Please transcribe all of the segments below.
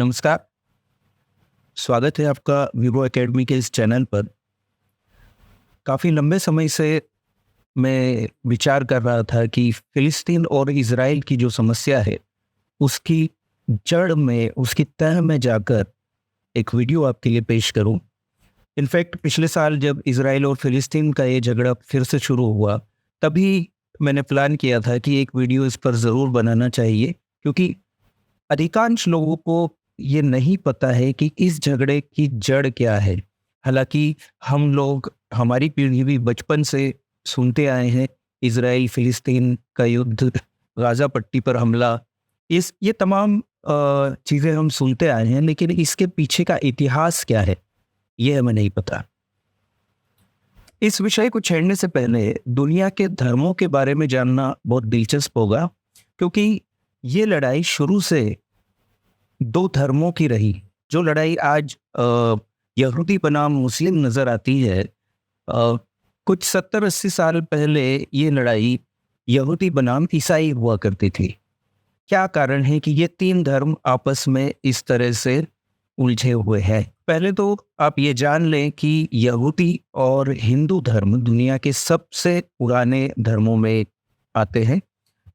नमस्कार, स्वागत है आपका वीवो एकेडमी के इस चैनल पर। काफ़ी लंबे समय से मैं विचार कर रहा था कि फ़िलिस्तीन और इज़राइल की जो समस्या है, उसकी जड़ में, उसकी तह में जाकर एक वीडियो आपके लिए पेश करूं। इनफैक्ट पिछले साल जब इज़राइल और फ़िलिस्तीन का ये झगड़ा फिर से शुरू हुआ, तभी मैंने प्लान किया था कि एक वीडियो इस पर ज़रूर बनाना चाहिए, क्योंकि अधिकांश लोगों को ये नहीं पता है कि इस झगड़े की जड़ क्या है। हालाँकि हम लोग, हमारी पीढ़ी भी बचपन से सुनते आए हैं, इज़राइल-फ़िलिस्तीन का युद्ध, गाज़ा पट्टी पर हमला, ये तमाम चीज़ें हम सुनते आए हैं, लेकिन इसके पीछे का इतिहास क्या है, ये हमें नहीं पता। इस विषय को छेड़ने से पहले दुनिया के धर्मों के बारे में जानना बहुत दिलचस्प होगा, क्योंकि ये लड़ाई शुरू से दो धर्मों की रही। जो लड़ाई आज यहूदी बनाम मुस्लिम नजर आती है, कुछ 70-80 साल पहले ये लड़ाई यहूदी बनाम ईसाई हुआ करती थी। क्या कारण है कि ये तीन धर्म आपस में इस तरह से उलझे हुए हैं? पहले तो आप ये जान लें कि यहूदी और हिंदू धर्म दुनिया के सबसे पुराने धर्मों में आते हैं,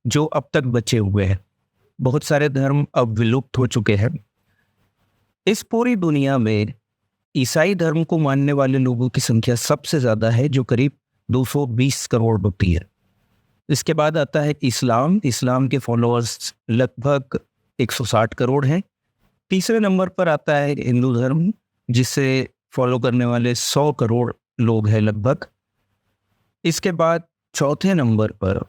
जो अब तक बचे हुए हैं। बहुत सारे धर्म अब विलुप्त हो चुके हैं। इस पूरी दुनिया में ईसाई धर्म को मानने वाले लोगों की संख्या सबसे ज़्यादा है, जो करीब 220 करोड़ होती है। इसके बाद आता है इस्लाम। इस्लाम के फॉलोअर्स लगभग 160 करोड़ हैं। तीसरे नंबर पर आता है हिंदू धर्म, जिसे फॉलो करने वाले 100 करोड़ लोग हैं लगभग। इसके बाद चौथे नंबर पर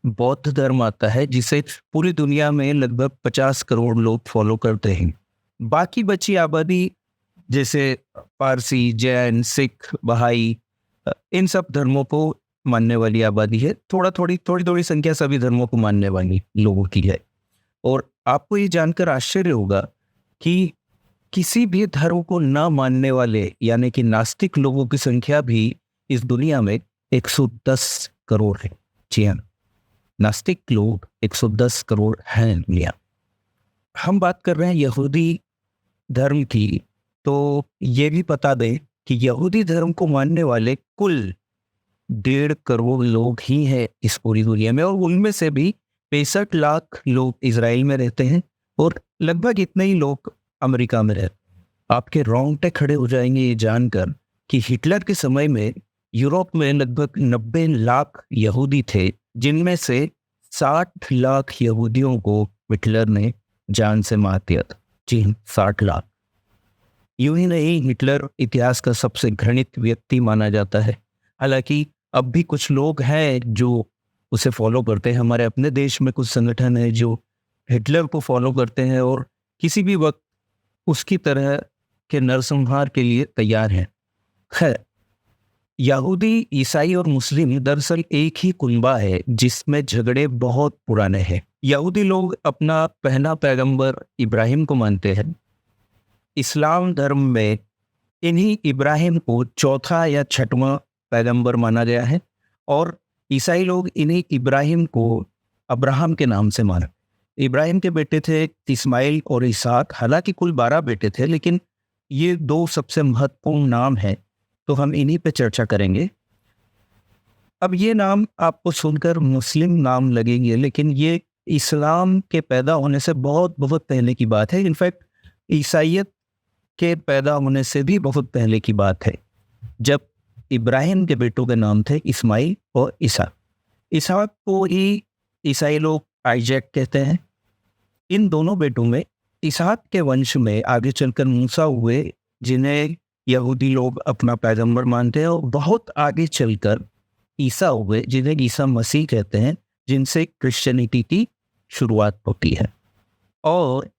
बौद्ध धर्म आता है, जिसे पूरी दुनिया में लगभग 50 करोड़ लोग फॉलो करते हैं। बाकी बची आबादी, जैसे पारसी, जैन, सिख, बहाई, इन सब धर्मों को मानने वाली आबादी है। थोड़ी थोड़ी संख्या सभी धर्मों को मानने वाली लोगों की है। और आपको ये जानकर आश्चर्य होगा कि किसी भी धर्म को ना मानने वाले, यानी कि नास्तिक लोगों की संख्या भी इस दुनिया में 110 करोड़ है। जी हाँ, नास्तिक लोग 110 करोड़ हैं दुनिया। हम बात कर रहे हैं यहूदी धर्म की, तो ये भी बता दें कि यहूदी धर्म को मानने वाले कुल 1.5 करोड़ लोग ही हैं इस पूरी दुनिया में, और उनमें से भी 65 लाख लोग इजराइल में रहते हैं और लगभग इतने ही लोग अमेरिका में रहते हैं। आपके रोंगटे खड़े हो जाएंगे ये जानकर कि हिटलर के समय में यूरोप में लगभग 90 लाख यहूदी थे, जिनमें से 60 लाख यहूदियों को हिटलर ने जान से मार दिया था। जी, 60 लाख। यूं ही नहीं, हिटलर इतिहास का सबसे घृणित व्यक्ति माना जाता है। हालांकि अब भी कुछ लोग हैं जो उसे फॉलो करते हैं। हमारे अपने देश में कुछ संगठन है जो हिटलर को फॉलो करते हैं और किसी भी वक्त उसकी तरह के नरसंहार के लिए तैयार हैं। खैर, यहूदी, ईसाई और मुस्लिम दरअसल एक ही कुनबा है, जिसमें झगड़े बहुत पुराने हैं। यहूदी लोग अपना पहला पैगंबर इब्राहिम को मानते हैं। इस्लाम धर्म में इन्हीं इब्राहिम को चौथा या छठवां पैगंबर माना गया है, और ईसाई लोग इन्हीं इब्राहिम को अब्राहम के नाम से माना। इब्राहिम के बेटे थे इस्माइल और इसहाक। हालांकि कुल 12 बेटे थे, लेकिन ये दो सबसे महत्वपूर्ण नाम हैं, तो हम इन्हीं पे चर्चा करेंगे। अब ये नाम आपको सुनकर मुस्लिम नाम लगेंगे, लेकिन ये इस्लाम के पैदा होने से बहुत बहुत पहले की बात है। इनफैक्ट ईसाइयत के पैदा होने से भी बहुत पहले की बात है, जब इब्राहिम के बेटों के नाम थे इस्माइल और इसहाक। इसहाक को ही ईसाई लोग आइजैक कहते हैं। इन दोनों बेटों में, इसहाक के वंश में आगे चलकर मूसा हुए, जिन्हें यहूदी लोग अपना पैगंबर मानते हैं, और बहुत आगे चलकर ईसा हुए, जिन्हें ईसा मसीह कहते हैं, जिनसे क्रिश्चियनिटी की शुरुआत होती है। और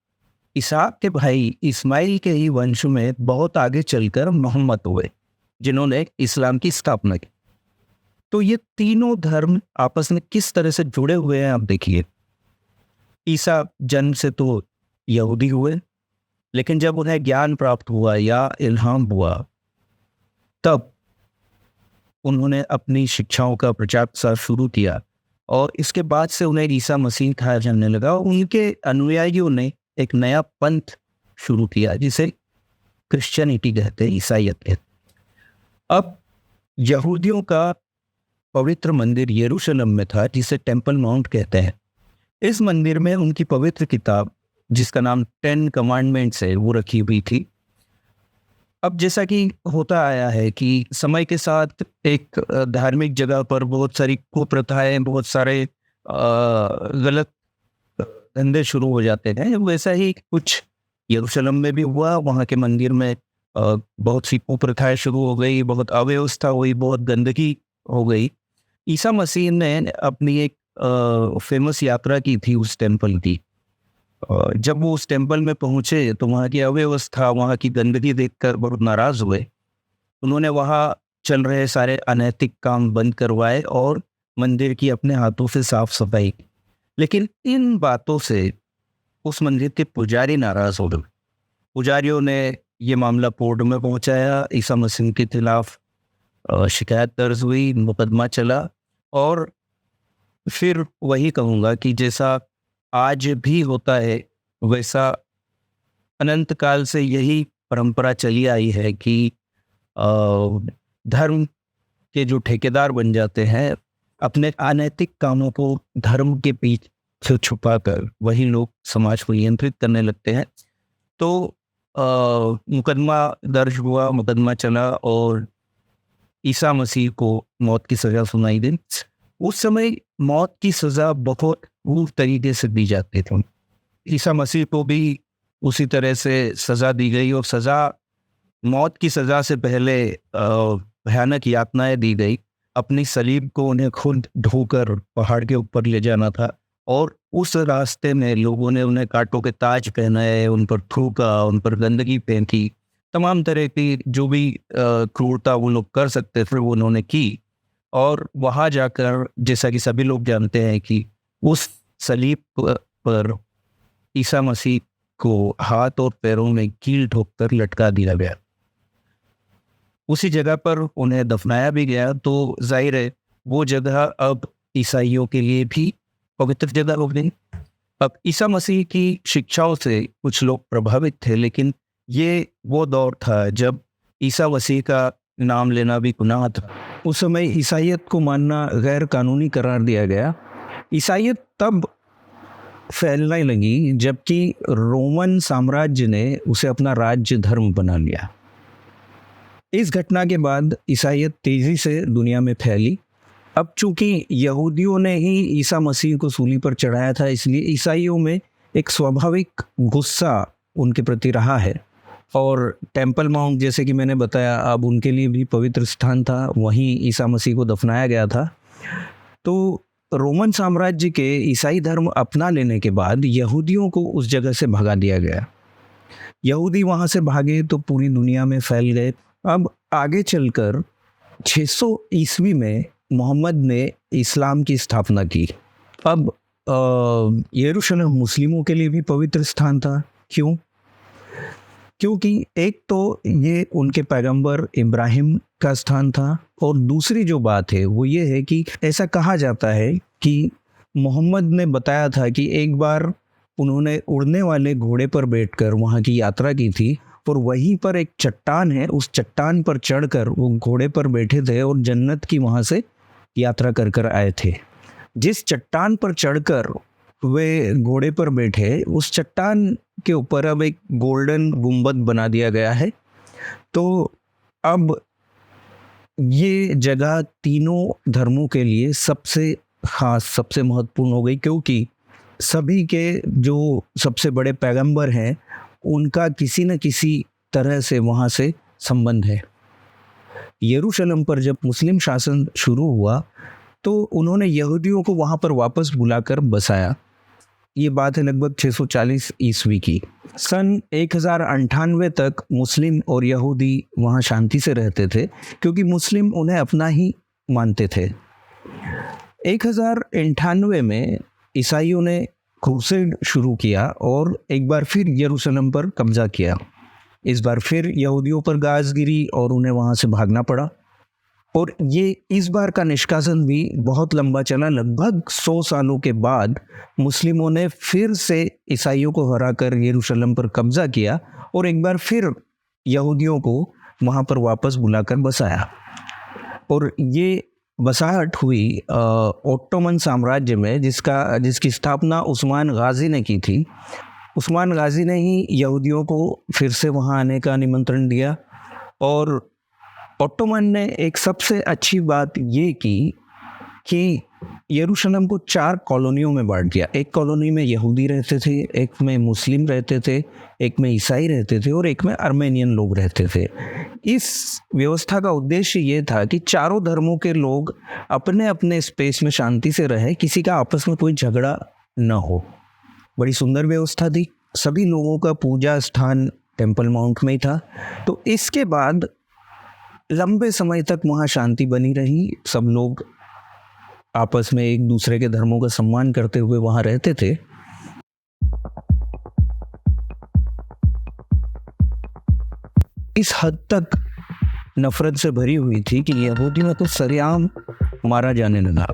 इसहाक के भाई इस्माइल के ही वंश में बहुत आगे चलकर मोहम्मद हुए, जिन्होंने इस्लाम की स्थापना की। तो ये तीनों धर्म आपस में किस तरह से जुड़े हुए हैं, आप देखिए। ईसा जन्म से तो यहूदी हुए, लेकिन जब उन्हें ज्ञान प्राप्त हुआ या इल्हाम हुआ, तब उन्होंने अपनी शिक्षाओं का प्रचार प्रसार शुरू किया, और इसके बाद से उन्हें ईसा मसीह कहा जाने लगा। और उनके अनुयायियों ने एक नया पंथ शुरू किया, जिसे क्रिश्चियनिटी कहते हैं, ईसाईयत कहते हैं। अब यहूदियों का पवित्र मंदिर यरूशलेम में था, जिसे टेम्पल माउंट कहते हैं। इस मंदिर में उनकी पवित्र किताब, जिसका नाम 10 कमांडमेंट्स है, वो रखी हुई थी। अब जैसा कि होता आया है कि समय के साथ एक धार्मिक जगह पर बहुत सारी कुप्रथाएं, बहुत सारे गलत धंधे शुरू हो जाते हैं। वैसा ही कुछ यरूशलेम में भी हुआ। वहाँ के मंदिर में बहुत सी कुप्रथाएं शुरू हो गई, बहुत अव्यवस्था हुई, बहुत गंदगी हो गई। ईसा मसीह ने अपनी एक फेमस यात्रा की थी उस टेम्पल की। जब वो उस टेम्पल में पहुंचे तो वहाँ की अव्यवस्था, वहाँ की गंदगी देखकर बहुत नाराज हुए। उन्होंने वहाँ चल रहे सारे अनैतिक काम बंद करवाए और मंदिर की अपने हाथों से साफ सफाई। लेकिन इन बातों से उस मंदिर के पुजारी नाराज हो गए। पुजारियों ने ये मामला कोर्ट में पहुंचाया, ईसा मसीह के खिलाफ शिकायत दर्ज हुई, मुकदमा चला। और फिर वही कहूँगा कि जैसा आज भी होता है, वैसा अनंत काल से यही परंपरा चली आई है कि धर्म के जो ठेकेदार बन जाते हैं, अपने अनैतिक कामों को धर्म के पीछे छुपाकर वही लोग समाज को नियंत्रित करने लगते हैं। तो मुकदमा दर्ज हुआ, मुकदमा चला और ईसा मसीह को मौत की सज़ा सुनाई दी। उस समय मौत की सज़ा बहुत क्रूर तरीके से दी जाती थी। ईसा मसीह को भी उसी तरह से सज़ा दी गई और मौत की सज़ा से पहले भयानक यातनाएं दी गई। अपनी सलीब को उन्हें खुद ढोकर पहाड़ के ऊपर ले जाना था और उस रास्ते में लोगों ने उन्हें कांटों के ताज पहनाए, उन पर थूका, उन पर गंदगी फेंकी। तमाम तरह की जो भी क्रूरता वो लोग कर सकते थे वो उन्होंने की। और वहाँ जाकर, जैसा कि सभी लोग जानते हैं, कि उस सलीब पर ईसा मसीह को हाथ और पैरों में कील ठोककर लटका दिया गया। उसी जगह पर उन्हें दफनाया भी गया। तो जाहिर है वो जगह अब ईसाइयों के लिए भी पवित्र जगह हो गई। अब ईसा मसीह की शिक्षाओं से कुछ लोग प्रभावित थे, लेकिन ये वो दौर था जब ईसा मसीह का नाम लेना भी गुनाह था। उस समय ईसाइयत को मानना गैर कानूनी करार दिया गया। ईसाइयत तब फैलने लगी जबकि रोमन साम्राज्य ने उसे अपना राज्य धर्म बना लिया। इस घटना के बाद ईसाइयत तेजी से दुनिया में फैली। अब चूंकि यहूदियों ने ही ईसा मसीह को सूली पर चढ़ाया था, इसलिए ईसाइयों में एक स्वाभाविक गुस्सा उनके प्रति रहा है। और टेम्पल माउंट, जैसे कि मैंने बताया, अब उनके लिए भी पवित्र स्थान था। वहीं ईसा मसीह को दफनाया गया था। तो रोमन साम्राज्य के ईसाई धर्म अपना लेने के बाद यहूदियों को उस जगह से भगा दिया गया। यहूदी वहाँ से भागे तो पूरी दुनिया में फैल गए। अब आगे चलकर 600 ईस्वी में मोहम्मद ने इस्लाम की स्थापना की। अब यरूशलेम मुस्लिमों के लिए भी पवित्र स्थान था। क्यों? क्योंकि एक तो ये उनके पैगंबर इब्राहिम का स्थान था, और दूसरी जो बात है वो ये है कि ऐसा कहा जाता है कि मोहम्मद ने बताया था कि एक बार उन्होंने उड़ने वाले घोड़े पर बैठकर वहाँ की यात्रा की थी, और वहीं पर एक चट्टान है, उस चट्टान पर चढ़कर वो घोड़े पर बैठे थे और जन्नत की वहाँ से यात्रा कर कर आए थे। जिस चट्टान पर चढ़कर वे घोड़े पर बैठे, उस चट्टान के ऊपर अब एक गोल्डन गुंबद बना दिया गया है। तो अब ये जगह तीनों धर्मों के लिए सबसे खास, सबसे महत्वपूर्ण हो गई, क्योंकि सभी के जो सबसे बड़े पैगंबर हैं उनका किसी न किसी तरह से वहाँ से संबंध है। यरूशलेम पर जब मुस्लिम शासन शुरू हुआ तो उन्होंने यहूदियों को वहाँ पर वापस बुलाकर बसाया। ये बात है लगभग 640 ईस्वी की। सन 1098 तक मुस्लिम और यहूदी वहाँ शांति से रहते थे, क्योंकि मुस्लिम उन्हें अपना ही मानते थे। 1098 में ईसाइयों ने क्रूसेड शुरू किया और एक बार फिर यरूशलेम पर कब्जा किया। इस बार फिर यहूदियों पर गाज गिरी और उन्हें वहाँ से भागना पड़ा। और ये इस बार का निष्कासन भी बहुत लंबा चला। लगभग 100 सालों के बाद मुस्लिमों ने फिर से ईसाइयों को हराकर यरूशलेम पर कब्जा किया और एक बार फिर यहूदियों को वहाँ पर वापस बुलाकर बसाया। और ये बसाहट हुई ओट्टोमन साम्राज्य में, जिसकी स्थापना उस्मान गाजी ने की थी। उस्मान गाजी ने ही यहूदियों को फिर से वहाँ आने का निमंत्रण दिया। और ओट्टोमन ने एक सबसे अच्छी बात ये की कि यरूशलेम को 4 कॉलोनियों में बांट दिया। एक कॉलोनी में यहूदी रहते थे, एक में मुस्लिम रहते थे, एक में ईसाई रहते थे और एक में अर्मेनियन लोग रहते थे। इस व्यवस्था का उद्देश्य ये था कि चारों धर्मों के लोग अपने अपने स्पेस में शांति से रहे, किसी का आपस में कोई झगड़ा न हो। बड़ी सुंदर व्यवस्था थी। सभी लोगों का पूजा स्थान टेम्पल माउंट में ही था। तो इसके बाद लंबे समय तक वहाँ शांति बनी रही। सब लोग आपस में एक दूसरे के धर्मों का सम्मान करते हुए वहाँ रहते थे। इस हद तक नफरत से भरी हुई थी कि यहूदियों को सरेआम मारा जाने लगा।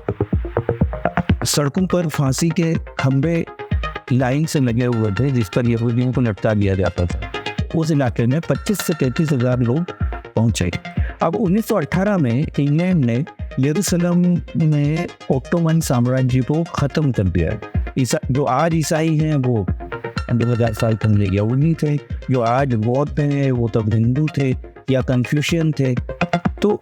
सड़कों पर फांसी के खंबे लाइन से लगे हुए थे जिस पर यहूदियों को लटका दिया जाता था। उस इलाके में 25 से 33 हज़ार लोग पहुंचे। अब 1918 में इंग्लैंड ने यरूशलेम में ओट्टोमन साम्राज्य को ख़त्म कर दिया। जो आज ईसाई हैं वो 2000 साल पहले यहूदी थे, जो आज बौद्ध हैं वो तब हिंदू थे या कन्फ्यूशियन थे। तो